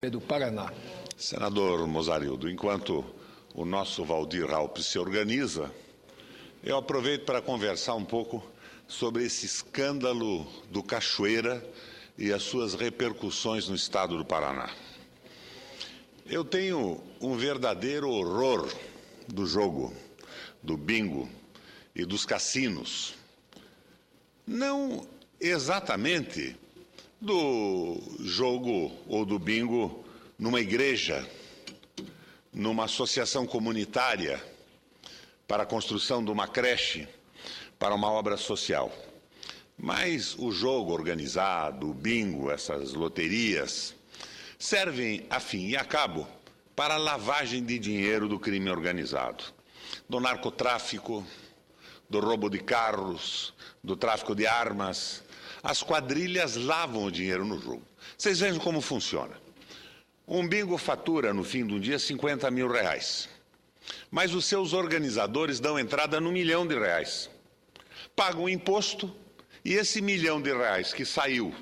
do Paraná. Senador Mozarildo, enquanto o nosso Waldir Raupp se organiza, eu aproveito para conversar um pouco sobre esse escândalo do Cachoeira e as suas repercussões no estado do Paraná. Eu tenho um verdadeiro horror do jogo, do bingo e dos cassinos. Não exatamente do jogo ou do bingo numa igreja, numa associação comunitária, para a construção de uma creche, para uma obra social. Mas o jogo organizado, o bingo, essas loterias, servem, a fim e a cabo, para a lavagem de dinheiro do crime organizado, do narcotráfico, do roubo de carros, do tráfico de armas. As quadrilhas lavam o dinheiro no jogo. Vocês vejam como funciona. Um bingo fatura, no fim do dia, 50 mil reais. Mas os seus organizadores dão entrada no R$1 milhão. Pagam imposto e esse R$1 milhão que saiu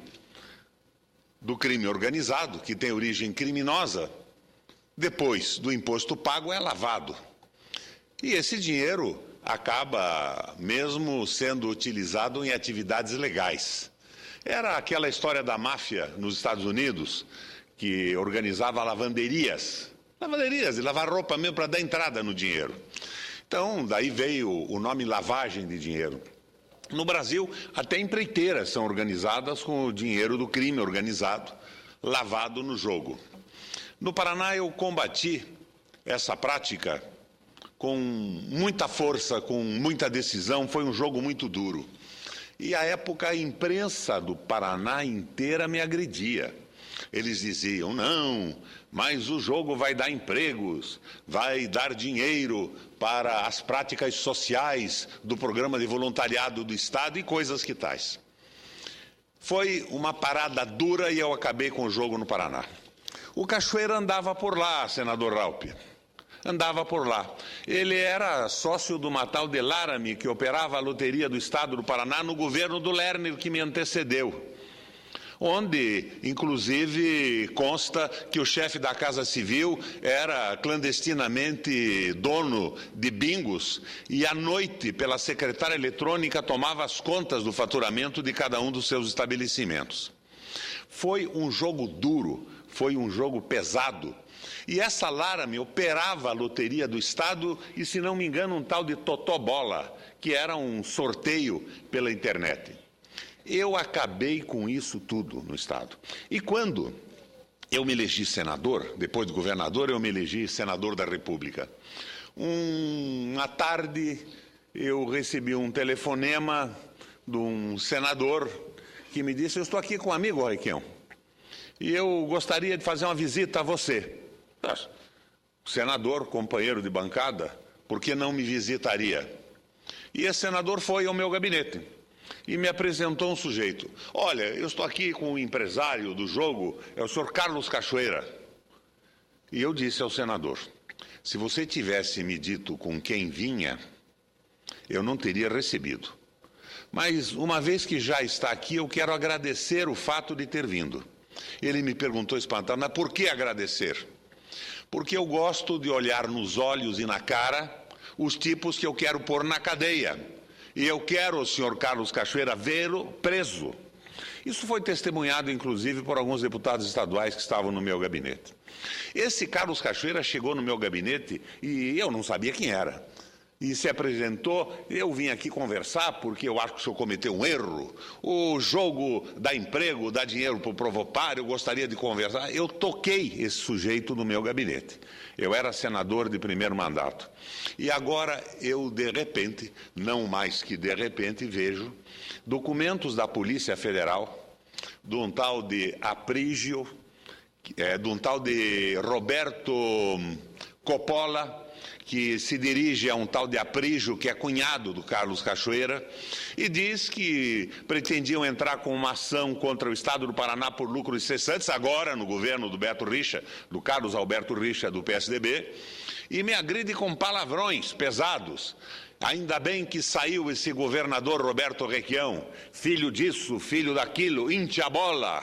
do crime organizado, que tem origem criminosa, depois do imposto pago é lavado. E esse dinheiro acaba mesmo sendo utilizado em atividades legais. Era aquela história da máfia nos Estados Unidos, que organizava lavanderias e lavar roupa mesmo para dar entrada no dinheiro. Então, daí veio o nome lavagem de dinheiro. No Brasil, até empreiteiras são organizadas com o dinheiro do crime organizado, lavado no jogo. No Paraná, eu combati essa prática com muita força, com muita decisão. Foi um jogo muito duro. E, à época, a imprensa do Paraná inteira me agredia. Eles diziam, não, mas o jogo vai dar empregos, vai dar dinheiro para as práticas sociais do programa de voluntariado do Estado e coisas que tais. Foi uma parada dura e eu acabei com o jogo no Paraná. O Cachoeira andava por lá, senador Raupp. Andava por lá. Ele era sócio do tal de Laramie, que operava a loteria do Estado do Paraná no governo do Lerner, que me antecedeu. Onde, inclusive, consta que o chefe da Casa Civil era clandestinamente dono de bingos e, à noite, pela secretária eletrônica, tomava as contas do faturamento de cada um dos seus estabelecimentos. Foi um jogo duro, foi um jogo pesado. E essa Laramie operava a loteria do Estado e, se não me engano, um tal de Totó Bola, que era um sorteio pela internet. Eu acabei com isso tudo no Estado. E quando eu me elegi senador, depois de governador, eu me elegi senador da República. Uma tarde, eu recebi um telefonema de um senador que me disse, eu estou aqui com um amigo, Requião, e eu gostaria de fazer uma visita a você. O senador, companheiro de bancada, por que não me visitaria? E esse senador foi ao meu gabinete e me apresentou um sujeito. Olha, eu estou aqui com o empresário do jogo, é o senhor Carlos Cachoeira. E eu disse ao senador, se você tivesse me dito com quem vinha, eu não teria recebido. Mas, uma vez que já está aqui, eu quero agradecer o fato de ter vindo. Ele me perguntou espantado, mas por que agradecer? Porque eu gosto de olhar nos olhos e na cara os tipos que eu quero pôr na cadeia. E eu quero o senhor Carlos Cachoeira vê-lo preso. Isso foi testemunhado, inclusive, por alguns deputados estaduais que estavam no meu gabinete. Esse Carlos Cachoeira chegou no meu gabinete e eu não sabia quem era. E se apresentou, eu vim aqui conversar porque eu acho que o senhor cometeu um erro. O jogo dá emprego, dá dinheiro para o Provopar, eu gostaria de conversar. Eu toquei esse sujeito no meu gabinete. Eu era senador de primeiro mandato. E agora eu, de repente, não mais que de repente, vejo documentos da Polícia Federal, de um tal de Aprígio, de um tal de Roberto Coppola, que se dirige a um tal de Aprígio, que é cunhado do Carlos Cachoeira, e diz que pretendiam entrar com uma ação contra o Estado do Paraná por lucros incessantes, agora no governo do Beto Richa, do Carlos Alberto Richa, do PSDB, e me agride com palavrões pesados. Ainda bem que saiu esse governador Roberto Requião, filho disso, filho daquilo, incha a bola.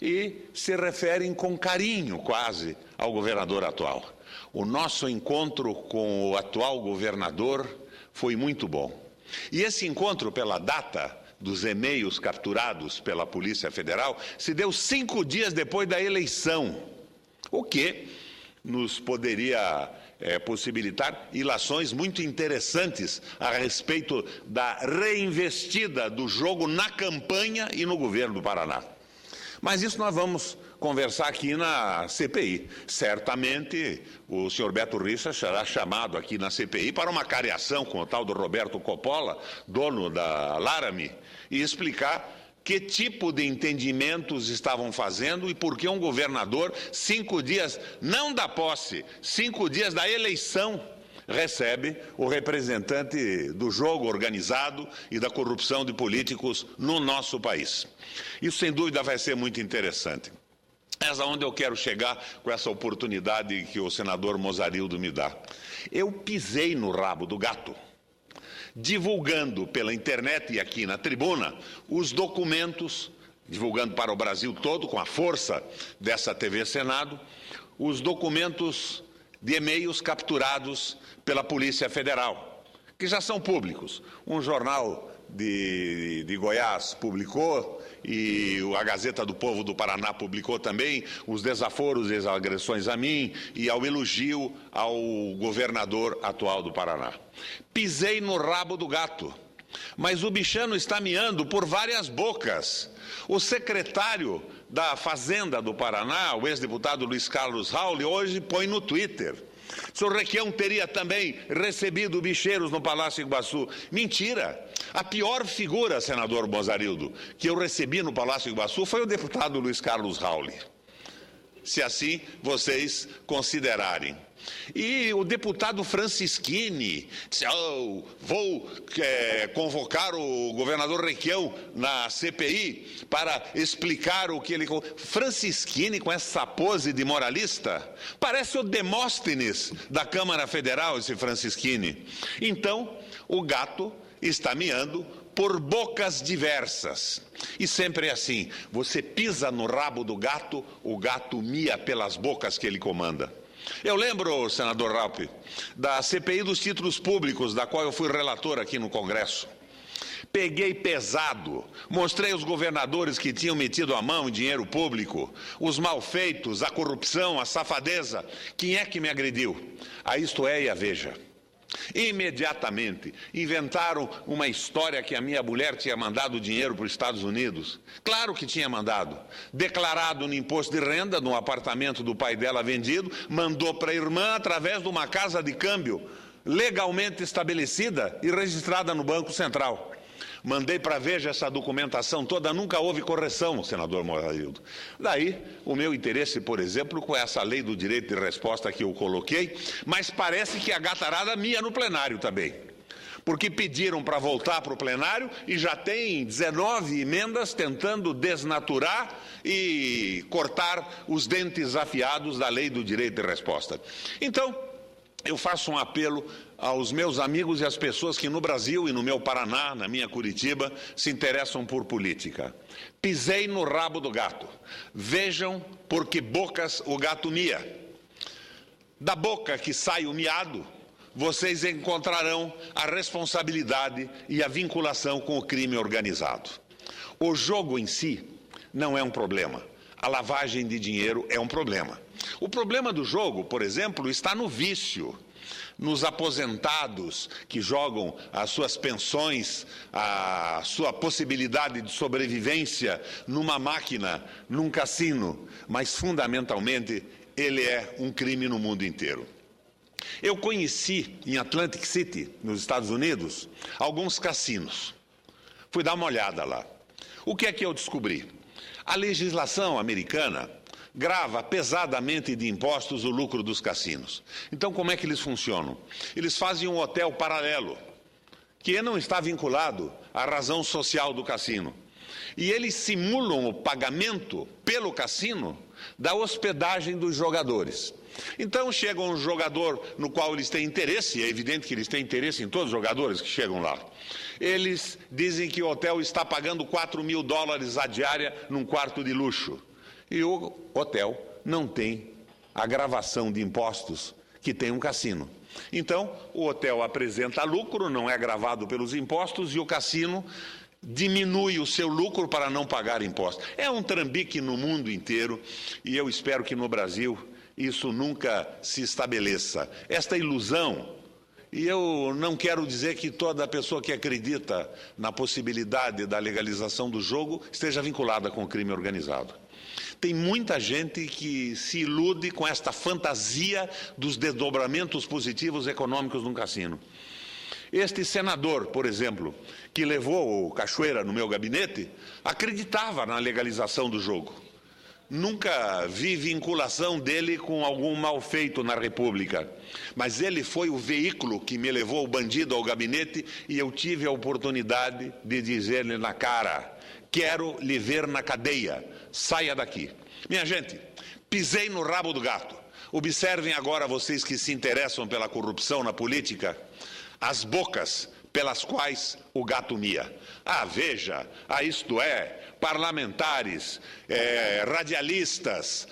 e se referem com carinho quase ao governador atual. O nosso encontro com o atual governador foi muito bom. E esse encontro, pela data dos e-mails capturados pela Polícia Federal, se deu 5 dias depois da eleição, o que nos poderia possibilitar ilações muito interessantes a respeito da reinvestida do jogo na campanha e no governo do Paraná. Mas isso nós vamos conversar aqui na CPI. Certamente o senhor Beto Richa será chamado aqui na CPI para uma cariação com o tal do Roberto Coppola, dono da Laramie, e explicar que tipo de entendimentos estavam fazendo e por que um governador, 5 dias, não da posse, 5 dias da eleição, recebe o representante do jogo organizado e da corrupção de políticos no nosso país. Isso, sem dúvida, vai ser muito interessante. Essa é onde eu quero chegar com essa oportunidade que o senador Mozarildo me dá. Eu pisei no rabo do gato, divulgando pela internet e aqui na tribuna os documentos, divulgando para o Brasil todo, com a força dessa TV Senado, os documentos de e-mails capturados pela Polícia Federal, que já são públicos. Um jornal de Goiás publicou, e a Gazeta do Povo do Paraná publicou também, os desaforos e as agressões a mim e ao elogio ao governador atual do Paraná. Pisei no rabo do gato, mas o bichano está miando por várias bocas. O secretário da Fazenda do Paraná, o ex-deputado Luiz Carlos Rauli, hoje põe no Twitter: o senhor Requião teria também recebido bicheiros no Palácio Iguaçu. Mentira! A pior figura, senador Mozarildo, que eu recebi no Palácio Iguaçu foi o deputado Luiz Carlos Rauli, se assim vocês considerarem. E o deputado Francischini disse: vou convocar o governador Requião na CPI para explicar o que ele... Francischini, com essa pose de moralista, parece o Demóstenes da Câmara Federal, esse Francischini. Então, o gato está miando por bocas diversas. E sempre é assim: você pisa no rabo do gato, o gato mia pelas bocas que ele comanda. Eu lembro, senador Raupp, da CPI dos títulos públicos, da qual eu fui relator aqui no Congresso. Peguei pesado, mostrei os governadores que tinham metido a mão em dinheiro público, os malfeitos, a corrupção, a safadeza. Quem é que me agrediu? A Isto É e a Veja. Imediatamente inventaram uma história que a minha mulher tinha mandado dinheiro para os Estados Unidos. Claro que tinha mandado. Declarado no imposto de renda, no apartamento do pai dela vendido, mandou para a irmã através de uma casa de câmbio legalmente estabelecida e registrada no Banco Central. Mandei para a Veja essa documentação toda, nunca houve correção, senador Mozarildo. Daí, o meu interesse, por exemplo, com essa lei do direito de resposta que eu coloquei, mas parece que a gatarada mia no plenário também. Porque pediram para voltar para o plenário e já tem 19 emendas tentando desnaturar e cortar os dentes afiados da lei do direito de resposta. Então, eu faço um apelo aos meus amigos e às pessoas que no Brasil e no meu Paraná, na minha Curitiba, se interessam por política. Pisei no rabo do gato. Vejam por que bocas o gato mia. Da boca que sai o miado, vocês encontrarão a responsabilidade e a vinculação com o crime organizado. O jogo em si não é um problema. A lavagem de dinheiro é um problema. O problema do jogo, por exemplo, está no vício, nos aposentados que jogam as suas pensões, a sua possibilidade de sobrevivência numa máquina, num cassino, mas fundamentalmente ele é um crime no mundo inteiro. Eu conheci em Atlantic City, nos Estados Unidos, alguns cassinos. Fui dar uma olhada lá. O que é que eu descobri? A legislação americana grava pesadamente de impostos o lucro dos cassinos. Então, como é que eles funcionam? Eles fazem um hotel paralelo, que não está vinculado à razão social do cassino. E eles simulam o pagamento pelo cassino da hospedagem dos jogadores. Então, chega um jogador no qual eles têm interesse, é evidente que eles têm interesse em todos os jogadores que chegam lá. Eles dizem que o hotel está pagando $4.000 a diária num quarto de luxo. E o hotel não tem a gravação de impostos que tem um cassino. Então, o hotel apresenta lucro, não é gravado pelos impostos, e o cassino diminui o seu lucro para não pagar impostos. É um trambique no mundo inteiro, e eu espero que no Brasil isso nunca se estabeleça. Esta ilusão, e eu não quero dizer que toda pessoa que acredita na possibilidade da legalização do jogo esteja vinculada com o crime organizado. Tem muita gente que se ilude com esta fantasia dos desdobramentos positivos econômicos de um cassino. Este senador, por exemplo, que levou o Cachoeira no meu gabinete, acreditava na legalização do jogo. Nunca vi vinculação dele com algum mal feito na República, mas ele foi o veículo que me levou o bandido ao gabinete e eu tive a oportunidade de dizer-lhe na cara: quero lhe ver na cadeia, saia daqui. Minha gente, pisei no rabo do gato. Observem agora, vocês que se interessam pela corrupção na política, as bocas pelas quais o gato mia. Veja, isto é, parlamentares, radialistas,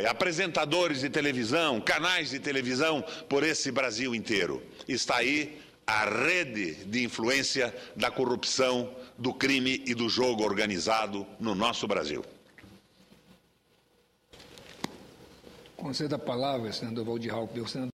apresentadores de televisão, canais de televisão por esse Brasil inteiro. Está aí a rede de influência da corrupção, do crime e do jogo organizado no nosso Brasil. Conceda a palavra, senador Valdir Raupp.